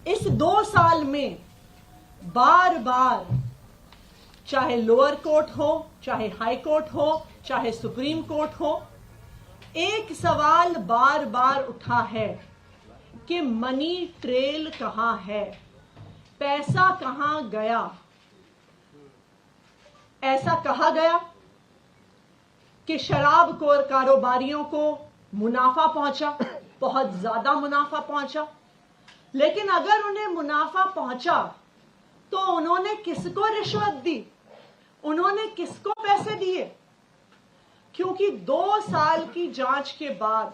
इस 2 साल में बार बार, चाहे लोअर कोर्ट हो, चाहे हाई कोर्ट हो, चाहे सुप्रीम कोर्ट हो, एक सवाल बार बार उठा है कि मनी ट्रेल कहां है, पैसा कहां गया। ऐसा कहा गया कि शराब कारोबारियों को मुनाफा पहुंचा, बहुत ज्यादा मुनाफा पहुंचा। लेकिन अगर उन्हें मुनाफा पहुंचा तो उन्होंने किसको रिश्वत दी, उन्होंने किसको पैसे दिए? क्योंकि 2 साल की जांच के बाद,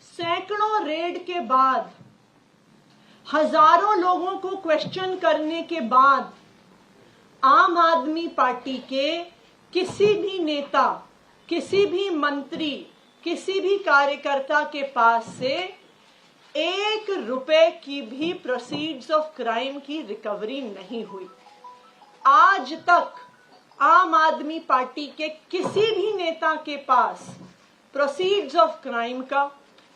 सैकड़ों रेड के बाद, हजारों लोगों को क्वेश्चन करने के बाद आम आदमी पार्टी के किसी भी नेता, किसी भी मंत्री, किसी भी कार्यकर्ता के पास से 1 रुपए की भी प्रोसीड्स ऑफ क्राइम की रिकवरी नहीं हुई। आज तक आम आदमी पार्टी के किसी भी नेता के पास प्रोसीड्स ऑफ क्राइम का,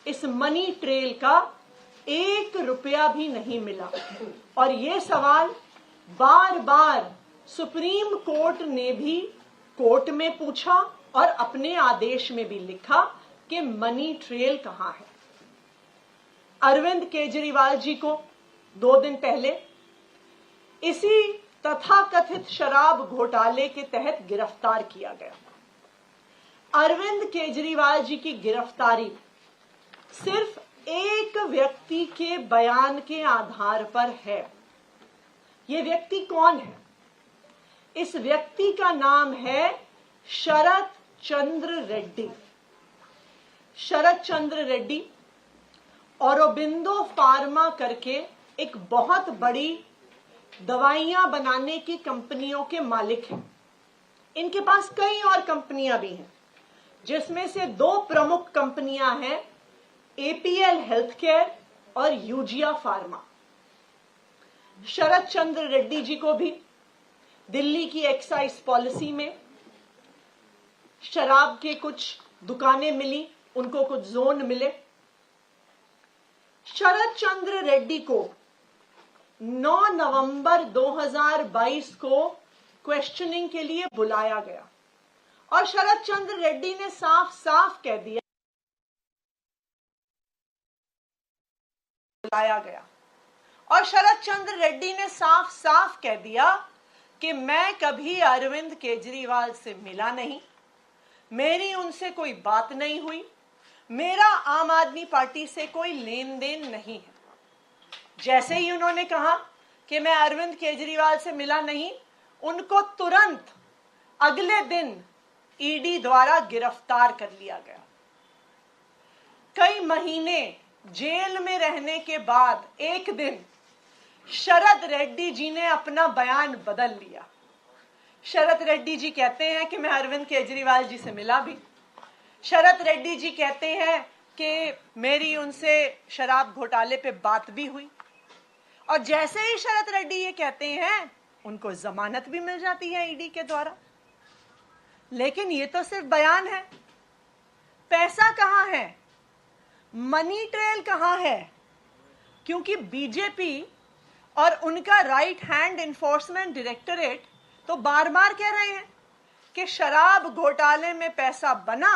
इस मनी ट्रेल का 1 रुपया भी नहीं मिला। और ये सवाल बार बार सुप्रीम कोर्ट ने भी कोर्ट में पूछा और अपने आदेश में भी लिखा कि मनी ट्रेल कहां है। अरविंद केजरीवाल जी को 2 दिन पहले इसी तथाकथित शराब घोटाले के तहत गिरफ्तार किया गया। अरविंद केजरीवाल जी की गिरफ्तारी सिर्फ एक व्यक्ति के बयान के आधार पर है। यह व्यक्ति कौन है? इस व्यक्ति का नाम है शरद चंद्र रेड्डी। शरद चंद्र रेड्डी औरोबिंदो फार्मा करके एक बहुत बड़ी दवाइयां बनाने की कंपनियों के मालिक हैं। इनके पास कई और कंपनियां भी हैं, जिसमें से 2 प्रमुख कंपनियां हैं, एपीएल हेल्थकेयर और यूजिया फार्मा। शरद चंद्र रेड्डी जी को भी दिल्ली की एक्साइज पॉलिसी में शराब के कुछ दुकानें मिली, उनको कुछ जोन मिले। शरद चंद्र रेड्डी को 9 नवंबर 2022 को क्वेश्चनिंग के लिए बुलाया गया और शरद चंद्र रेड्डी ने साफ साफ कह दिया, बुलाया गया और शरद चंद्र रेड्डी ने साफ साफ कह दिया कि मैं कभी अरविंद केजरीवाल से मिला नहीं, मेरी उनसे कोई बात नहीं हुई, मेरा आम आदमी पार्टी से कोई लेन देन नहीं है। जैसे ही उन्होंने कहा कि मैं अरविंद केजरीवाल से मिला नहीं, उनको तुरंत अगले दिन ईडी द्वारा गिरफ्तार कर लिया गया। कई महीने जेल में रहने के बाद एक दिन शरद रेड्डी जी ने अपना बयान बदल लिया। शरद रेड्डी जी कहते हैं कि मैं अरविंद केजरीवाल जी से मिला भी। शरद रेड्डी जी कहते हैं कि मेरी उनसे शराब घोटाले पे बात भी हुई। और जैसे ही शरद रेड्डी ये कहते हैं, उनको जमानत भी मिल जाती है ईडी के द्वारा। लेकिन ये तो सिर्फ बयान है। पैसा कहां है? मनी ट्रेल कहां है? क्योंकि बीजेपी और उनका राइट हैंड इन्फोर्समेंट डायरेक्टरेट तो बार बार कह रहे हैं कि शराब घोटाले में पैसा बना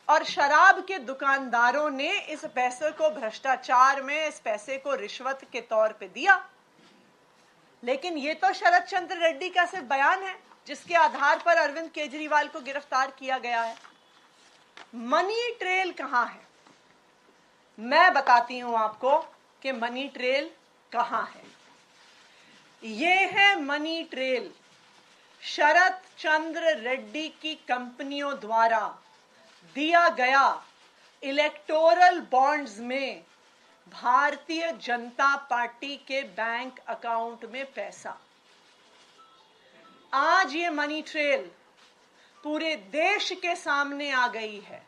और शराब के दुकानदारों ने इस पैसे को भ्रष्टाचार में, इस पैसे को रिश्वत के तौर पे दिया। लेकिन ये तो शरद चंद्र रेड्डी का सिर्फ बयान है, जिसके आधार पर अरविंद केजरीवाल को गिरफ्तार किया गया है। मनी ट्रेल कहां है? मैं बताती हूं आपको कि मनी ट्रेल कहां है। ये है मनी ट्रेल शरद चंद्र रेड्डी की कंपनियों द्वारा दिया गया इलेक्टोरल बॉन्ड्स में भारतीय जनता पार्टी के बैंक अकाउंट में पैसा। आज ये मनी ट्रेल पूरे देश के सामने आ गई है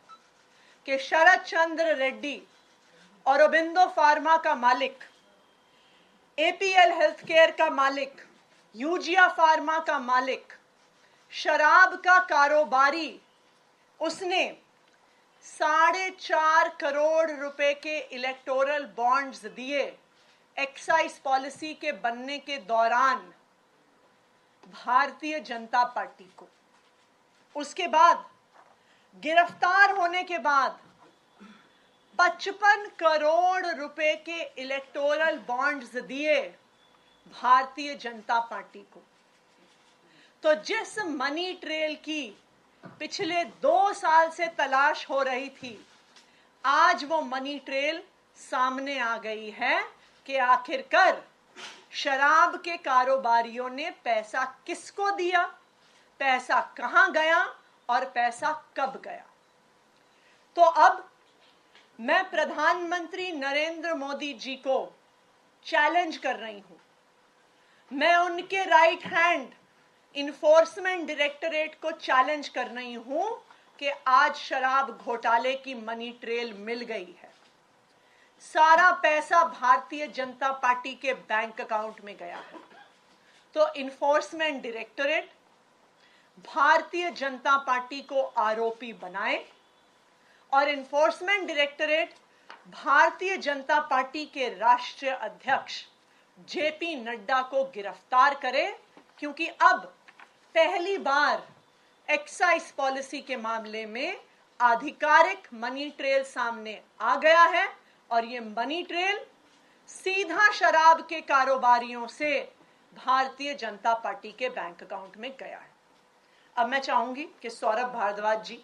कि शरद चंद्र रेड्डी औरोबिंदो फार्मा का मालिक, एपीएल हेल्थकेयर का मालिक, यूजिया फार्मा का मालिक, शराब का कारोबारी, उसने 4.5 करोड़ रुपए के इलेक्टोरल बॉन्ड्स दिए एक्साइज पॉलिसी के बनने के दौरान भारतीय जनता पार्टी को, उसके बाद गिरफ्तार होने के बाद 55 करोड़ रुपए के इलेक्टोरल बॉन्ड्स दिए भारतीय जनता पार्टी को। तो जिस मनी ट्रेल की पिछले 2 साल से तलाश हो रही थी, आज वो मनी ट्रेल सामने आ गई है कि आखिरकार शराब के कारोबारियों ने पैसा किसको दिया, पैसा कहां गया और पैसा कब गया। तो अब मैं प्रधानमंत्री नरेंद्र मोदी जी को चैलेंज कर रही हूं, मैं उनके राइट हैंड इन्फोर्समेंट डायरेक्टरेट को चैलेंज कर रही हूं कि आज शराब घोटाले की मनी ट्रेल मिल गई है। सारा पैसा भारतीय जनता पार्टी के बैंक अकाउंट में गया है। तो enforcement directorate Bharatiya Janata party को आरोपी बनाए और enforcement directorate Bharatiya Janata party के राष्ट्रीय अध्यक्ष जेपी नड्डा को गिरफ्तार करे, क्योंकि अब पहली बार एक्साइज पॉलिसी के मामले में आधिकारिक मनी ट्रेल सामने आ गया है और ये मनी ट्रेल सीधा शराब के कारोबारियों से भारतीय जनता पार्टी के बैंक अकाउंट में गया है। अब मैं चाहूंगी कि सौरभ भारद्वाज जी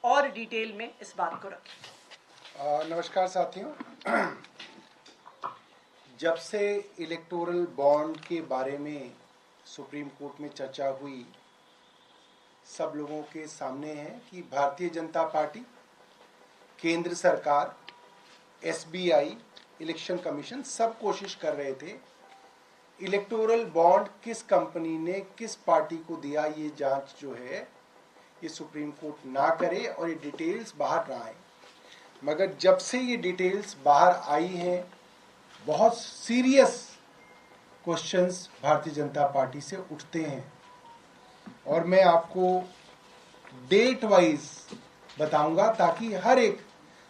और डिटेल में इस बात को रखें। नमस्कार साथियों, जब से इलेक्टोरल बॉन्ड के बारे में सुप्रीम कोर्ट में चर्चा हुई, सब लोगों के सामने है कि भारतीय जनता पार्टी, केंद्र सरकार, एसबीआई, इलेक्शन कमीशन सब कोशिश कर रहे थे इलेक्टोरल बॉन्ड किस कंपनी ने किस पार्टी को दिया, ये जांच जो है ये सुप्रीम कोर्ट ना करे और ये डिटेल्स बाहर ना आए। मगर जब से ये डिटेल्स बाहर आई हैं, बहुत serious questions Bharatiya Janata party से उठते हैं और मैं आपको डेट वाइज बताऊंगा ताकि हर एक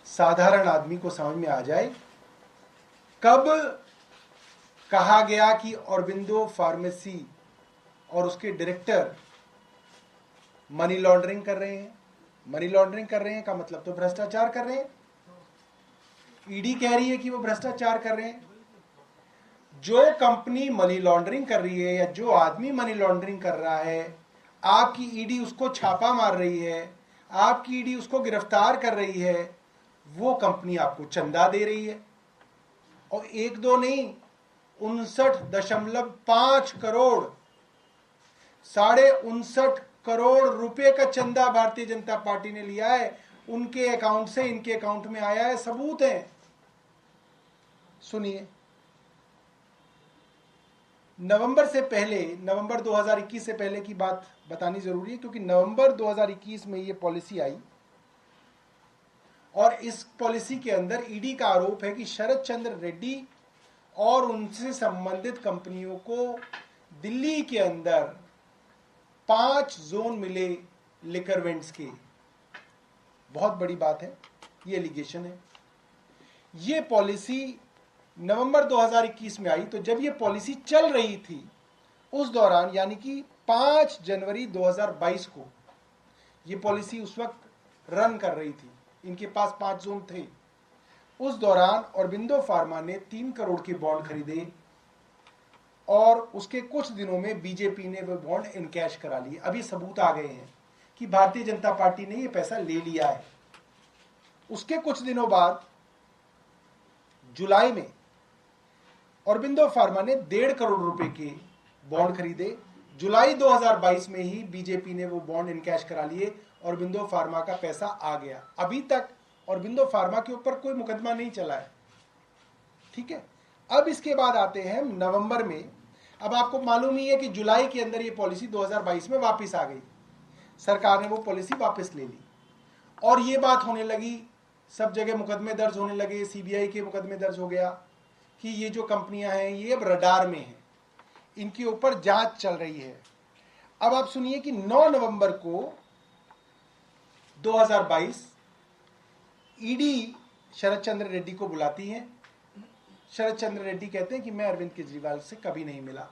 साधारण आदमी को समझ में आ जाए कब कहा गया कि ऑरोबिंदो फार्मेसी और उसके डायरेक्टर मनी लॉन्ड्रिंग कर रहे हैं। मनी लॉन्ड्रिंग कर रहे हैं का मतलब तो भ्रष्टाचार कर रहे हैं। ईडी कह रही है कि वो भ्रष्टाचार कर रहे हैं। जो कंपनी मनी लॉन्ड्रिंग कर रही है या जो आदमी मनी लॉन्ड्रिंग कर रहा है, आपकी ईडी उसको छापा मार रही है, आपकी ईडी उसको गिरफ्तार कर रही है, वो कंपनी आपको चंदा दे रही है। और 1-2 नहीं, 59.5 करोड़, 59.5 करोड़ रुपए का चंदा भारतीय जनता पार्टी ने लिया है। उनके अकाउंट से इनके अकाउंट में आया है, सबूत है। सुनिए, नवंबर से पहले, नवंबर 2021 से पहले की बात बतानी जरूरी है, क्योंकि नवंबर 2021 में ये पॉलिसी आई और इस पॉलिसी के अंदर ईडी का आरोप है कि शरद चंद्र रेड्डी और उनसे संबंधित कंपनियों को दिल्ली के अंदर 5 जोन मिले लिकर वेंट्स के। बहुत बड़ी बात है, ये एलिगेशन है। ये पॉलिसी नवंबर 2021 में आई, तो जब ये पॉलिसी चल रही थी उस दौरान, यानी कि 5 जनवरी 2022 को ये पॉलिसी उस वक्त रन कर रही थी, इनके पास 5 जोन थे। उस दौरान ऑरोबिंदो फार्मा ने 3 करोड़ के बॉन्ड खरीदे और उसके कुछ दिनों में बीजेपी ने वो बॉन्ड इनकैश करा लिए। अभी सबूत आ गए हैं कि भारतीय जनता पार्टी ने ये पैसा ले लिया है। उसके कुछ दिनों बाद जुलाई में ऑरोबिंदो फार्मा ने 1.5 करोड़ रुपए के बॉन्ड खरीदे। जुलाई 2022 में ही बीजेपी ने वो बॉन्ड इनकैश करा लिए। ऑरोबिंदो फार्मा का पैसा आ गया। अभी तक ऑरोबिंदो फार्मा के ऊपर कोई मुकदमा नहीं चला है, ठीक है। अब इसके बाद आते हैं नवंबर में। अब आपको मालूम ही है कि जुलाई के अंदर ये पॉलिसी 2022 में वापस आ गई। सरकार ने वो पॉलिसी वापस ले ली और ये बात होने लगी, सब जगह मुकदमे दर्ज होने लगे। सीबीआई के मुकदमे दर्ज हो गया कि ये जो कंपनियां हैं ये अब रडार में हैं, इनके ऊपर जांच चल रही है। अब आप सुनिए कि 9 नवंबर को 2022 ईडी शरद चंद्र रेड्डी को बुलाती है शरद चंद्र रेड्डी कहते हैं कि मैं अरविंद केजरीवाल से कभी नहीं मिला।